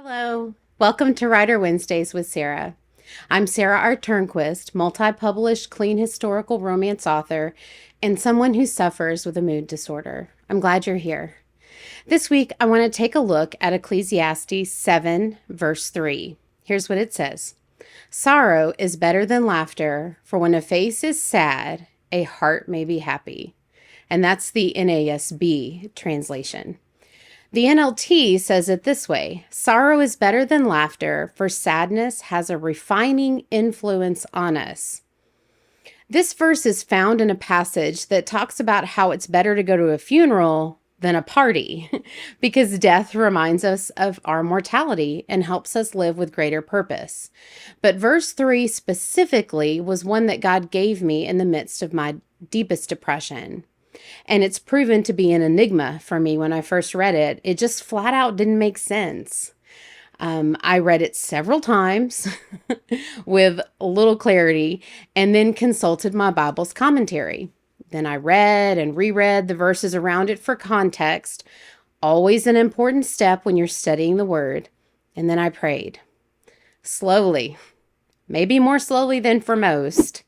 Hello. Welcome to Writer Wednesdays with Sara. I'm Sara R. Turnquist, multi-published clean historical romance author and someone who suffers with a mood disorder. I'm glad you're here. This week, I want to take a look at Ecclesiastes 7, verse 3. Here's what it says. Sorrow is better than laughter, for when a face is sad, a heart may be happy. And that's the NASB translation. The NLT says it this way: sorrow is better than laughter, for sadness has a refining influence on us. This verse is found in a passage that talks about how it's better to go to a funeral than a party because death reminds us of our mortality and helps us live with greater purpose. But verse 3 specifically was one that God gave me in the midst of my deepest depression. And it's proven to be an enigma for me when I first read it. It just flat out didn't make sense. I read it several times with little clarity and then consulted my Bible's commentary. Then I read and reread the verses around it for context, always an important step when you're studying the Word. And then I prayed. Slowly, maybe more slowly than for most,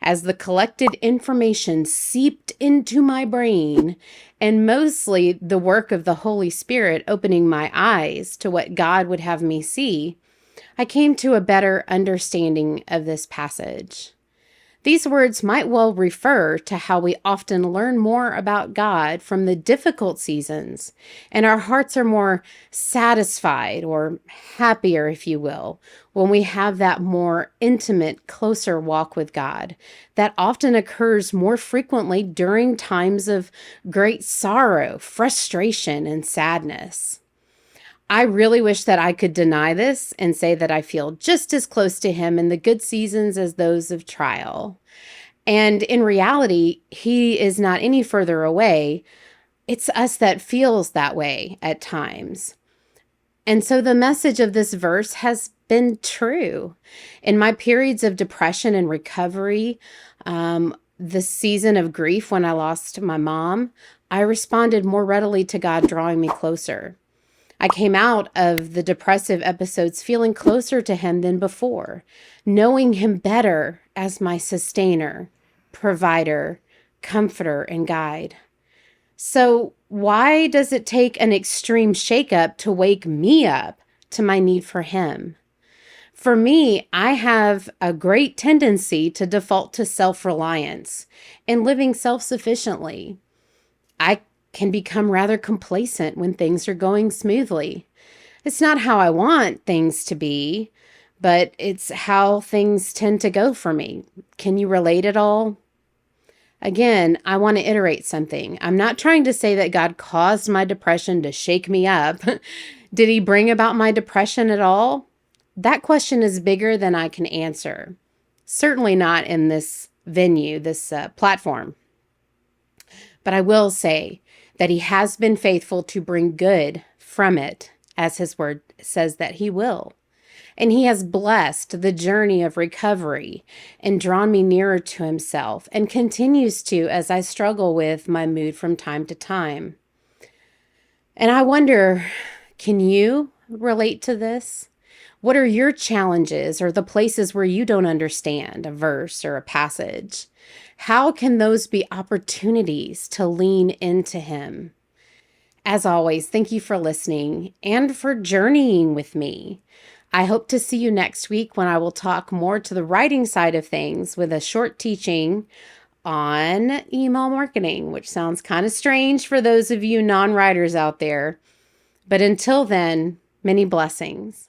as the collected information seeped into my brain, and mostly the work of the Holy Spirit opening my eyes to what God would have me see, I came to a better understanding of this passage. These words might well refer to how we often learn more about God from the difficult seasons, and our hearts are more satisfied or happier, if you will, when we have that more intimate, closer walk with God. That often occurs more frequently during times of great sorrow, frustration, and sadness. I really wish that I could deny this and say that I feel just as close to Him in the good seasons as those of trial. And in reality, He is not any further away. It's us that feels that way at times. And so the message of this verse has been true. In my periods of depression and recovery, the season of grief when I lost my mom, I responded more readily to God drawing me closer. I came out of the depressive episodes feeling closer to Him than before, knowing Him better as my sustainer, provider, comforter, and guide. So why does it take an extreme shakeup to wake me up to my need for Him? For me, I have a great tendency to default to self-reliance and living self-sufficiently. I can become rather complacent when things are going smoothly. It's not how I want things to be, but it's how things tend to go for me. Can you relate at all? Again, I want to iterate something. I'm not trying to say that God caused my depression to shake me up. Did He bring about my depression at all? That question is bigger than I can answer. Certainly not in this venue, this platform. But I will say that He has been faithful to bring good from it, as His word says that He will. And He has blessed the journey of recovery and drawn me nearer to Himself, and continues to as I struggle with my mood from time to time. And I wonder, can you relate to this? What are your challenges or the places where you don't understand a verse or a passage? How can those be opportunities to lean into Him? As always, thank you for listening and for journeying with me. I hope to see you next week when I will talk more to the writing side of things with a short teaching on email marketing, which sounds kind of strange for those of you non-writers out there. But until then, many blessings.